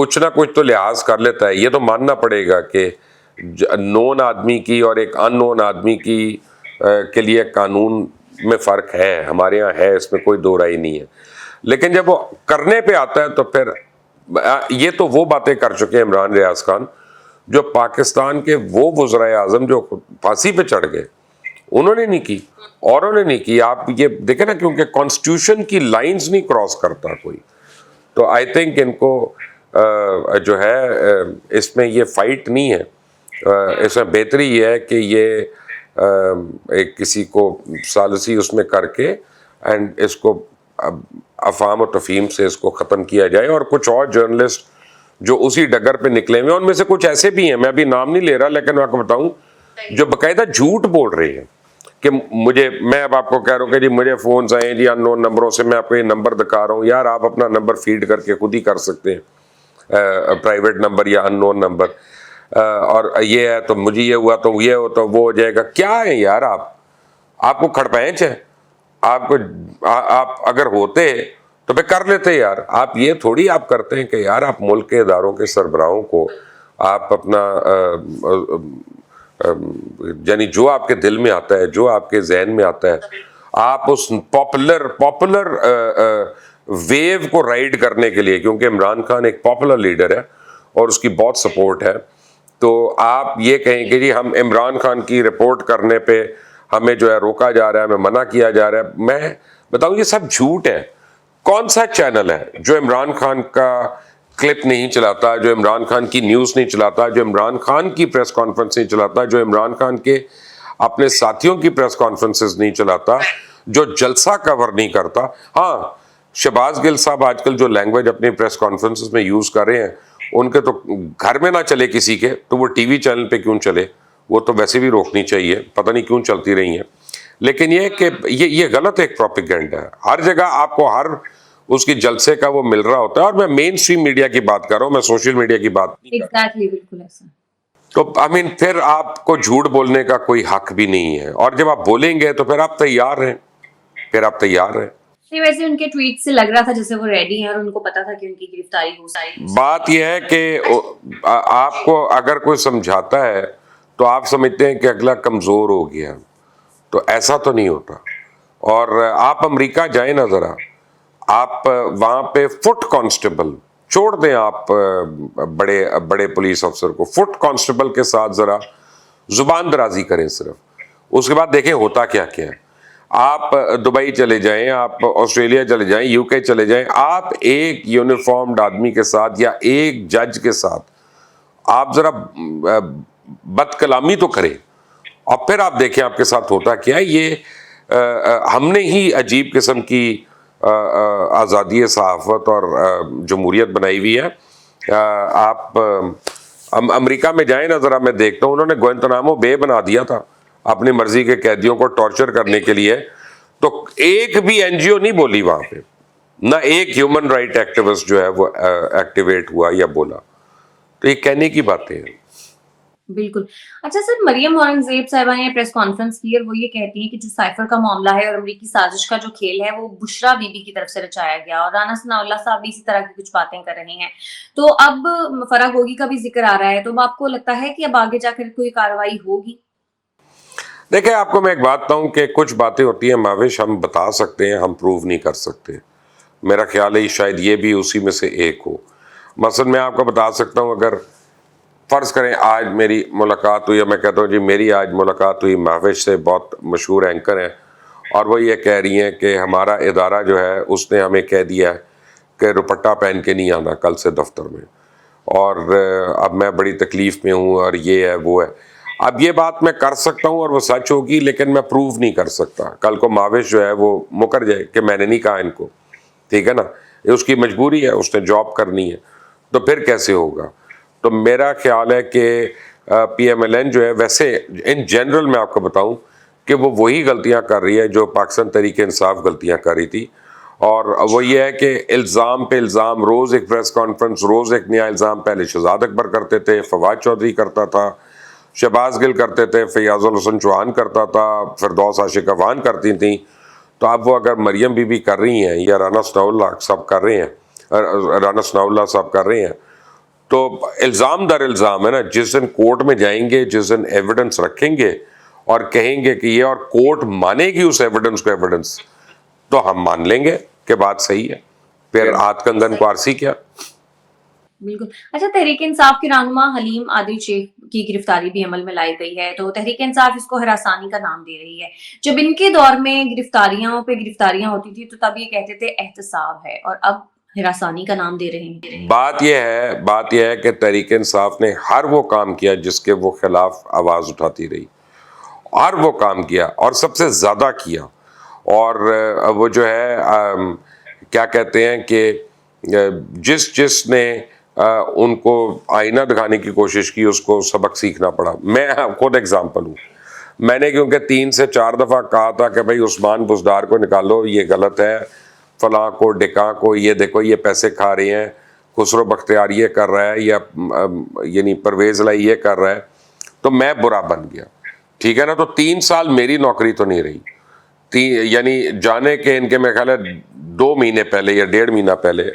کچھ نہ کچھ تو لحاظ کر لیتا ہے. یہ تو ماننا پڑے گا کہ نون آدمی کی اور ایک ان نون آدمی کی کے لیے قانون میں فرق ہے, ہمارے یہاں ہے, اس میں کوئی دو رائے نہیں ہے. لیکن جب وہ کرنے پہ آتا ہے تو پھر یہ تو وہ باتیں کر چکے ہیں عمران ریاض خان جو پاکستان کے وہ وزرائے اعظم جو پھانسی پہ چڑھ گئے انہوں نے نہیں کی, اوروں نے نہیں کی. آپ یہ دیکھیں نا, کیونکہ کانسٹیٹیوشن کی لائنز نہیں کراس کرتا کوئی, تو آئی تھنک ان کو جو ہے اس میں یہ فائٹ نہیں ہے. اس میں بہتری یہ ہے کہ یہ ایک کسی کو ثالثی اس میں کر کے اینڈ اس کو افہام و تفہیم سے اس کو ختم کیا جائے. اور کچھ اور جرنلسٹ جو اسی ڈگر پہ نکلے ہوئے ہیں, ان میں سے کچھ ایسے بھی ہیں, میں ابھی نام نہیں لے رہا, لیکن میں آپ کو بتاؤں, جو باقاعدہ جھوٹ بول رہے ہیں کہ میں اب آپ کو کہہ رہا ہوں کہ جی مجھے فونز آئے ہیں جی ان نون نمبروں سے, میں آپ کو یہ نمبر دکھا رہا ہوں. یار آپ اپنا نمبر فیڈ کر کے خود ہی کر سکتے ہیں, پرائیویٹ نمبر یا ان نون نمبر, اور یہ ہے تو مجھے یہ ہوا تو یہ ہو تو وہ ہو جائے گا. کیا ہے یار, آپ کو کھڑپینچ ہے, آپ اگر ہوتے تو پھر کر لیتے یار. آپ یہ تھوڑی آپ کرتے ہیں کہ یار آپ ملک کے اداروں کے سربراہوں کو آپ اپنا یعنی جو آپ کے دل میں آتا ہے, جو آپ کے ذہن میں آتا ہے, آپ اس پاپولر ویو کو رائڈ کرنے کے لیے, کیونکہ عمران خان ایک پاپولر لیڈر ہے اور اس کی بہت سپورٹ ہے, تو آپ یہ کہیں کہ جی ہم عمران خان کی رپورٹ کرنے پہ ہمیں جو ہے روکا جا رہا ہے, ہمیں منع کیا جا رہا ہے. میں بتاؤں یہ سب جھوٹ ہے. کون سا چینل ہے جو عمران خان کا کلپ نہیں چلاتا, جو عمران خان کی نیوز نہیں چلاتا, جو عمران خان کی پریس کانفرنس نہیں چلاتا, جو عمران خان کے اپنے ساتھیوں کی پریس کانفرنسز نہیں چلاتا, جو جلسہ کور نہیں کرتا؟ ہاں, شہباز گل صاحب آج کل جو لینگویج اپنی پریس کانفرنسز میں یوز کر رہے ہیں, ان کے تو گھر میں نہ چلے کسی کے تو وہ ٹی وی چینل پہ کیوں چلے, وہ تو ویسے بھی روکنی چاہیے, پتہ نہیں کیوں چلتی رہی ہیں. لیکن یہ کہ یہ غلط ایک پروپیگنڈا ہے. ہر جگہ آپ کو ہر اس کی جلسے کا وہ مل رہا ہوتا ہے, اور میں مین اسٹریم میڈیا کی بات کر رہا ہوں, میں سوشل میڈیا کی بات نہیں کر رہا. بالکل ایسا. تو پھر آپ کو جھوٹ بولنے کا کوئی حق بھی نہیں ہے, اور جب آپ بولیں گے تو پھر آپ تیار ہیں, نہیں, ویسے ان کے ٹویٹ سے لگ رہا تھا جیسے وہ ریڈی ہیں اور ان کو پتا تھا کہ ان کی گرفتاری ہو سکتی ہے. بات یہ ہے کہ آپ کو اگر کوئی سمجھاتا ہے تو آپ سمجھتے ہیں کہ اگلا کمزور ہو گیا, تو ایسا تو نہیں ہوتا. اور آپ امریکہ جائیں نا ذرا, آپ وہاں پہ فٹ کانسٹیبل چھوڑ دیں, آپ بڑے پولیس افسر کو, فٹ کانسٹیبل کے ساتھ ذرا زبان درازی کریں صرف, اس کے بعد دیکھیں ہوتا کیا کیا ہے. آپ دبئی چلے جائیں, آپ آسٹریلیا چلے جائیں, یو کے چلے جائیں, آپ ایک یونیفارمڈ آدمی کے ساتھ یا ایک جج کے ساتھ آپ ذرا بد کلامی تو کریں, اور پھر آپ دیکھیں آپ کے ساتھ ہوتا کیا ہے. یہ ہم نے ہی عجیب قسم کی آزادی صحافت اور جمہوریت بنائی ہوئی ہے. آپ امریکہ میں جائیں نا ذرا, میں دیکھتا ہوں انہوں نے گوانتانامو بے بنا دیا تھا اپنی مرضی کے قیدیوں کو ٹارچر کرنے کے لیے, تو ایک بھی این جی او نہیں بولی وہاں پہ, نہ ایک ہیومن رائٹ ایکٹیوسٹ جو ہے وہ ایکٹیویٹ ہوا یا بولا. تو یہ کہنے کی باتیں ہیں. بالکل. اچھا سر, مریم اورنگزیب صاحبہ نے پریس کانفرنس کی اور وہ یہ کہتی ہیں کہ جو سائفر کا معاملہ ہے اور امریکی سازش کا جو کھیل ہے وہ بشرا بی بی کی طرف سے رچایا گیا, اور رانا ثناء اللہ صاحب بھی اسی طرح کی کچھ باتیں کر رہے ہیں. تو اب فرح گوگی کا بھی ذکر آ رہا ہے, تو آپ کو لگتا ہے کہ اب آگے جا کر کوئی کارروائی ہوگی؟ دیکھیں, آپ کو میں ایک بات بتاؤں کہ کچھ باتیں ہوتی ہیں ماوش, ہم بتا سکتے ہیں, ہم پروو نہیں کر سکتے. میرا خیال ہے شاید یہ بھی اسی میں سے ایک ہو. مثلا میں آپ کو بتا سکتا ہوں, اگر فرض کریں آج میری ملاقات ہوئی, میں کہتا ہوں جی میری آج ملاقات ہوئی ماوش سے, بہت مشہور اینکر ہیں, اور وہ یہ کہہ رہی ہیں کہ ہمارا ادارہ جو ہے اس نے ہمیں کہہ دیا ہے کہ دوپٹہ پہن کے نہیں آنا کل سے دفتر میں, اور اب میں بڑی تکلیف میں ہوں, اور یہ ہے وہ ہے. اب یہ بات میں کر سکتا ہوں اور وہ سچ ہوگی, لیکن میں پروو نہیں کر سکتا. کل کو ماوش جو ہے وہ مکر جائے کہ میں نے نہیں کہا ان کو, ٹھیک ہے نا, یہ اس کی مجبوری ہے, اس نے جاب کرنی ہے, تو پھر کیسے ہوگا. تو میرا خیال ہے کہ پی ایم ایل این جو ہے, ویسے ان جنرل میں آپ کو بتاؤں کہ وہ وہی غلطیاں کر رہی ہے جو پاکستان تحریک انصاف غلطیاں کر رہی تھی, اور وہ یہ ہے کہ الزام پہ الزام, روز ایک پریس کانفرنس, روز ایک نیا الزام. پہلے شہزاد اکبر کرتے تھے, فواد چودھری کرتا تھا, شہباز گل کرتے تھے, فیاض الحسن چوہان کرتا تھا, فردوس عاشق افغان کرتی تھیں. تو اب وہ اگر مریم بی بی کر رہی ہیں یا رانا ثناء اللہ صاحب کر رہے ہیں, تو الزام در الزام ہے نا. جس دن کورٹ میں جائیں گے, جس دن ایویڈنس رکھیں گے اور کہیں گے کہ یہ, اور کورٹ مانے گی اس ایویڈنس کو ایویڈنس, تو ہم مان لیں گے کہ بات صحیح ہے. پھر ہاتھ کندن کو آرسی کیا. بالکل. اچھا, تحریک انصاف کے رہنما حلیم عادل شیخ کی گرفتاری بھی عمل میں لائی گئی ہے, تو تحریک انصاف اس کو ہراسانی کا نام دے رہی ہے. جب ان کے دور میں گرفتاریاں پہ گرفتاریاں ہوتی تھی تو تب یہ کہتے تھے احتساب ہے, اور اب ہراسانی کا نام دے رہے ہیں. بات یہ ہے کہ تحریک انصاف نے ہر وہ کام کیا جس کے وہ خلاف آواز اٹھاتی رہی, ہر وہ کام کیا اور سب سے زیادہ کیا. اور وہ جو ہے کیا کہتے ہیں کہ جس نے ان کو آئینہ دکھانے کی کوشش کی اس کو سبق سیکھنا پڑا. میں خود ایگزامپل ہوں. میں نے کیونکہ 3 سے 4 دفعہ کہا تھا کہ بھائی عثمان بزدار کو نکالو, یہ غلط ہے, فلاں کو ڈکا کو, یہ دیکھو یہ پیسے کھا رہے ہیں, خسرو بختیار یہ کر رہا ہے, یا یعنی پرویز لائی یہ کر رہا ہے, تو میں برا بن گیا. ٹھیک ہے نا. تو 3 سال میری نوکری تو نہیں رہی, یعنی جانے کے ان کے میں خیال ہے 2 مہینے پہلے یا 1.5 مہینہ پہلے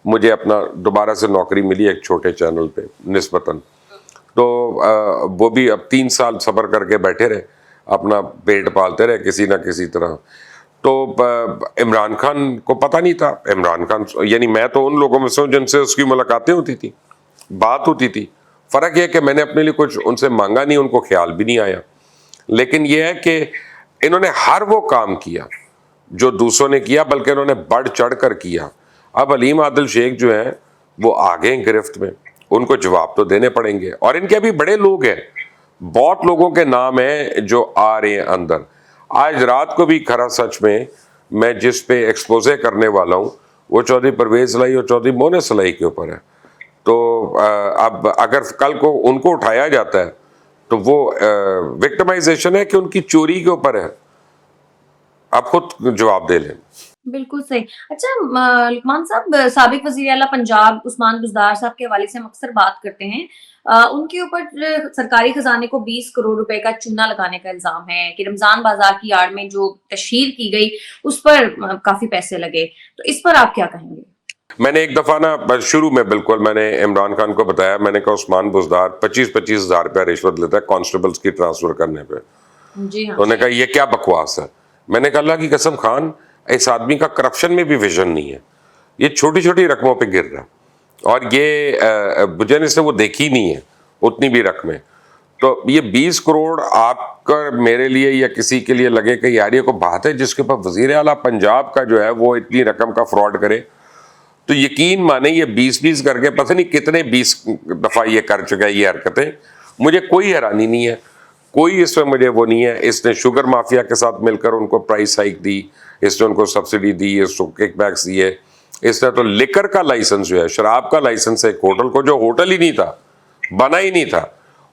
مجھے اپنا دوبارہ سے نوکری ملی ایک چھوٹے چینل پہ نسبتاً. تو وہ بھی اب 3 سال صبر کر کے بیٹھے رہے, اپنا پیٹ پالتے رہے کسی نہ کسی طرح. تو عمران خان کو پتہ نہیں تھا. عمران خان یعنی میں تو ان لوگوں میں سے ہوں جن سے اس کی ملاقاتیں ہوتی تھی, بات ہوتی تھی. فرق یہ کہ میں نے اپنے لیے کچھ ان سے مانگا نہیں, ان کو خیال بھی نہیں آیا. لیکن یہ ہے کہ انہوں نے ہر وہ کام کیا جو دوسروں نے کیا, بلکہ انہوں نے بڑھ چڑھ کر کیا. اب حلیم عادل شیخ جو ہیں وہ آگے ہیں گرفت میں, ان کو جواب تو دینے پڑیں گے. اور ان کے ابھی بڑے لوگ ہیں, بہت لوگوں کے نام ہیں جو آ رہے ہیں اندر. آج رات کو بھی کھرا سچ میں جس پہ ایکسپوزے کرنے والا ہوں وہ چودھری پرویز لائی اور چودھری مونس سلائی کے اوپر ہے. تو اب اگر کل کو ان کو اٹھایا جاتا ہے تو وہ وکٹمائزیشن ہے کہ ان کی چوری کے اوپر ہے. آپ خود جواب دے لیں. بالکل صحیح. اچھا لقمان صاحب, سابق وزیر اعلیٰ پنجاب عثمان بزدار صاحب کے حوالے سے ہم اکثر بات کرتے ہیں. ان کے اوپر سرکاری خزانے کو 20 کروڑ روپے کا چونا لگانے کا الزام ہے کہ رمضان بازار کی آڑ میں جو تشہیر کی گئی اس پر کافی پیسے لگے. تو اس پر آپ کیا کہیں گے؟ میں نے ایک دفعہ نا شروع میں بالکل میں نے عمران خان کو بتایا, میں نے کہا عثمان بزدار 25-25 ہزار روپیہ رشوت لیتا ہے کانسٹیبلز کی ٹرانسفر کرنے پہ. جی ہاں. انہوں نے کہا یہ کیا بکواس ہے. میں نے کہا اللہ کی قسم خان, اس آدمی کا کرپشن میں بھی ویژن نہیں ہے, یہ چھوٹی چھوٹی رقموں پہ گر رہا, اور یہ بجن اس نے وہ دیکھی نہیں ہے اتنی بھی رقمیں. تو یہ 20 کروڑ آپ کا میرے لیے یا کسی کے لیے لگے کہ یار یہ کو بات ہے جس کے اوپر وزیر اعلیٰ پنجاب کا جو ہے وہ اتنی رقم کا فراڈ کرے, تو یقین مانے یہ 20 کر کے پتہ نہیں کتنے 20 دفعہ یہ کر چکا ہے یہ حرکتیں. مجھے کوئی حیرانی نہیں ہے, کوئی اس میں مجھے وہ نہیں ہے. اس نے شوگر مافیا کے ساتھ مل کر ان کو پرائس ہائک دی, اس نے ان کو سبسڈی دی, اس کو کک بیکس دیے. اس نے تو لیکر کا لائسنس جو ہے, شراب کا لائسنس ایک ہوٹل کو, جو ہوٹل ہی نہیں تھا, بنا ہی نہیں تھا,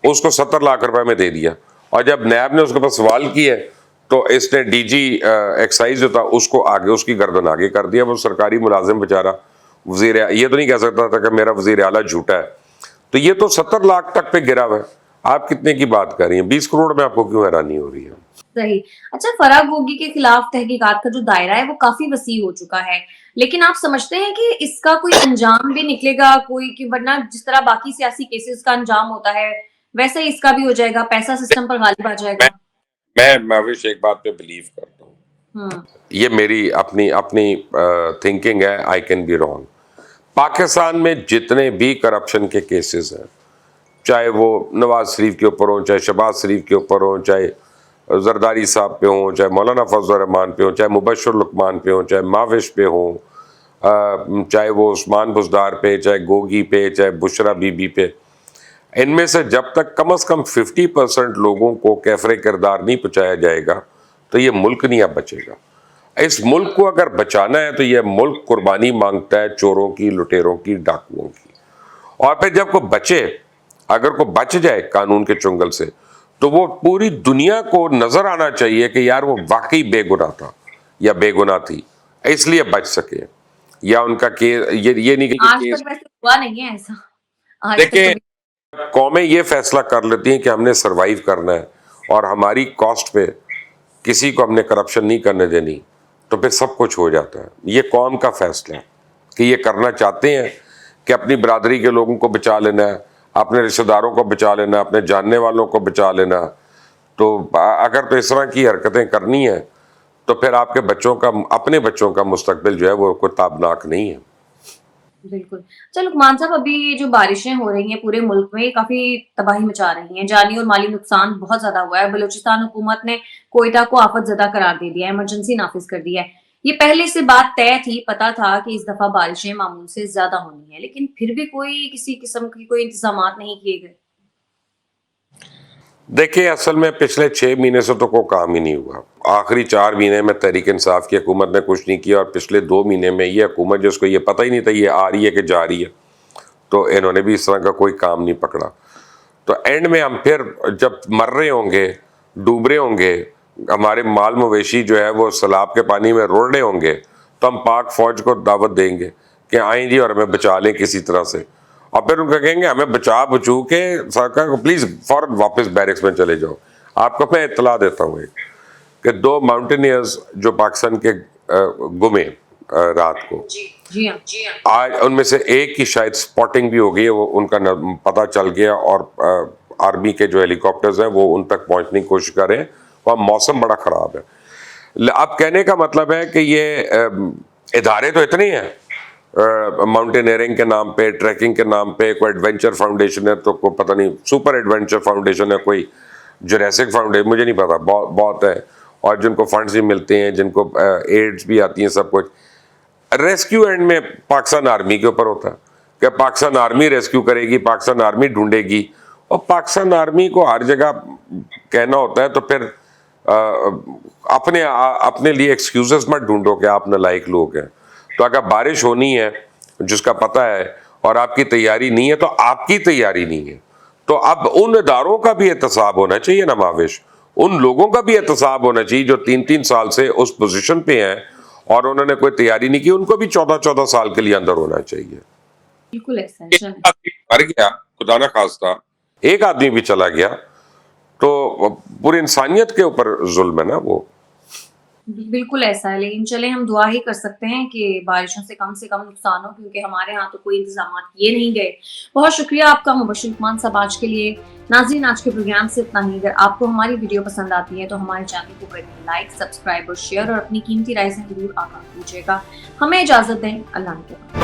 اس کو 70 لاکھ روپے میں دے دیا. اور جب نیب نے اس کے پاس سوال کیے تو اس نے ڈی جی ایکسائز جو تھا اس کو آگے, اس کی گردن آگے کر دیا. وہ سرکاری ملازم بیچارہ وزیر, یہ تو نہیں کہہ سکتا تھا کہ میرا وزیر اعلیٰ جھوٹا ہے. تو یہ تو 70 لاکھ تک پہ گرا ہوا ہے. آپ کتنے کی بات کر رہی ہیں؟ 20 کروڑ میں آپ کو کیوں حیرانی ہو رہی ہے؟ صحیح. اچھا, فرا گوگی کے خلاف تحقیقات کا جو دائرہ ہے وہ کافی وسیع ہو چکا ہے, لیکن آپ سمجھتے ہیں کہ اس کا کوئی انجام بھی نکلے گا کوئی, کہ ورنہ جس طرح باقی سیاسی کیسز کا انجام ہوتا ہے ویسے ہی اس کا بھی ہو جائے گا, پیسہ سسٹم پر غالب آ جائے گا؟ میں ماوش ایک بات پہ بلیو کرتا ہوں, یہ میری اپنی تھنکنگ ہے, I can be wrong. Pakistan میں جتنے بھی کرپشن کے کیسز ہیں, چاہے وہ نواز شریف کے اوپر ہوں, چاہے شہباز شریف کے اوپر ہوں, چاہے زرداری صاحب پہ ہوں, چاہے مولانا فضل الرحمان پہ ہوں, چاہے مبشر لقمان پہ ہوں, چاہے ماوش پہ ہوں, چاہے وہ عثمان بزدار پہ, چاہے گوگی پہ, چاہے بشرا بی بی پہ, ان میں سے جب تک کم از کم 50% لوگوں کو کیفر کردار نہیں پہنچایا جائے گا تو یہ ملک نہیں اب بچے گا. اس ملک کو اگر بچانا ہے تو یہ ملک قربانی مانگتا ہے چوروں کی, لٹیروں کی, ڈاکوؤں کی. اور پھر جب کو بچے, اگر کو بچ جائے قانون کے چنگل سے, تو وہ پوری دنیا کو نظر آنا چاہیے کہ یار وہ واقعی بے گناہ تھا یا بے گناہ تھی, اس لیے بچ سکے. یا ان کا یہ نہیں کہ آج تک ویسے ہوا نہیں ہے ایسا. دیکھیں, قومیں یہ فیصلہ کر لیتی ہیں کہ ہم نے سروائیو کرنا ہے اور ہماری کاسٹ پہ کسی کو ہم نے کرپشن نہیں کرنے دینی, تو پھر سب کچھ ہو جاتا ہے. یہ قوم کا فیصلہ ہے کہ یہ کرنا چاہتے ہیں کہ اپنی برادری کے لوگوں کو بچا لینا ہے, اپنے رشتہ داروں کو بچا لینا, اپنے جاننے والوں کو بچا لینا. تو اگر تو اس طرح کی حرکتیں کرنی ہیں تو پھر آپ کے بچوں کا, اپنے بچوں کا مستقبل جو ہے وہ کوئی تابناک نہیں ہے. بالکل. اچھا لقمان صاحب، ابھی یہ جو بارشیں ہو رہی ہیں پورے ملک میں کافی تباہی مچا رہی ہیں، جانی اور مالی نقصان بہت زیادہ ہوا ہے. بلوچستان حکومت نے کوئٹہ کو آفت زدہ قرار دے دیا ہے، ایمرجنسی نافذ کر دی ہے. یہ پہلے سے بات طے تھی، پتا تھا کہ اس دفعہ بارشیں معمول سے زیادہ ہونی ہیں، لیکن پھر بھی کوئی کسی قسم کی کوئی انتظامات نہیں کیے گئے. دیکھیں اصل میں پچھلے 6 مہینے سے تو کوئی کام ہی نہیں ہوا. آخری 4 مہینے میں تحریک انصاف کی حکومت نے کچھ نہیں کیا، اور پچھلے 2 مہینے میں یہ حکومت جس کو یہ پتہ ہی نہیں تھا یہ آ رہی ہے کہ جا رہی ہے، تو انہوں نے بھی اس طرح کا کوئی کام نہیں پکڑا. تو اینڈ میں ہم پھر جب مر رہے ہوں گے، ڈوب رہے ہوں گے، ہمارے مال مویشی جو ہے وہ سیلاب کے پانی میں روڑ رہے ہوں گے، تو ہم پاک فوج کو دعوت دیں گے کہ آئیں جی اور ہمیں بچا لیں کسی طرح سے. اور پھر ان کو کہیں گے ہمیں بچو کے سرکار کو پلیز فوراً واپس بیرکس میں چلے جاؤ. آپ کو میں اطلاع دیتا ہوں ایک کہ 2 ماؤنٹینئرز جو پاکستان کے گمے رات کو، جی ہاں آج ان میں سے ایک کی شاید سپاٹنگ بھی ہو گئی ہے، وہ ان کا پتہ چل گیا، اور آرمی کے جو ہیلی کاپٹرز ہیں وہ ان تک پہنچنے کی کوشش کر رہے ہیں. وہاں موسم بڑا خراب ہے. اب کہنے کا مطلب ہے کہ یہ ادارے تو اتنے ہیں، ماؤنٹینئرنگ کے نام پہ، ٹریکنگ کے نام پہ، کوئی ایڈونچر فاؤنڈیشن ہے تو کوئی پتہ نہیں سپر ایڈونچر فاؤنڈیشن ہے، کوئی جوریسک فاؤنڈیشن، مجھے نہیں پتا، بہت ہے، اور جن کو فنڈز بھی ملتے ہیں، جن کو ایڈز بھی آتی ہیں، سب کچھ. ریسکیو اینڈ میں پاکستان آرمی کے اوپر ہوتا ہے کہ پاکستان آرمی ریسکیو کرے گی، پاکستان آرمی ڈھونڈے گی. اور پاکستان آرمی کو ہر جگہ کہنا ہوتا ہے تو پھر اپنے لیے ایکسکیوزز مت ڈھونڈو کہ آپ نالائق لوگ ہیں. تو اگر بارش ہونی ہے جس کا پتہ ہے اور آپ کی تیاری نہیں ہے تو آپ کی تیاری نہیں ہے، تو اب ان اداروں کا بھی احتساب ہونا چاہیے نا ماوش، ان لوگوں کا بھی احتساب ہونا چاہیے جو 3 سال سے اس پوزیشن پہ ہیں اور انہوں نے کوئی تیاری نہیں کی. ان کو بھی 14 سال کے لیے اندر ہونا چاہیے. بالکل ایسا ہے. مر گیا خدا نہ خواستہ، ایک آدمی بھی چلا گیا تو پوری انسانیت کے اوپر ظلم ہے نا وہ. بالکل ایسا ہے، لیکن چلیں ہم دعا ہی کر سکتے ہیں کہ بارشوں سے کم نقصان ہو، کیونکہ ہمارے ہاں تو کوئی انتظامات کیے نہیں گئے. بہت شکریہ آپ کا مبشر لقمان صاحب آج کے لیے. ناظرین آج کے پروگرام سے اتنا ہی. اگر آپ کو ہماری ویڈیو پسند آتی ہے تو ہمارے چینل کو کریں لائک، سبسکرائب اور شیئر، اور اپنی قیمتی رائے سے ضرور آگاہ کیجیے گا. ہمیں اجازت دیں. اللہ حافظ.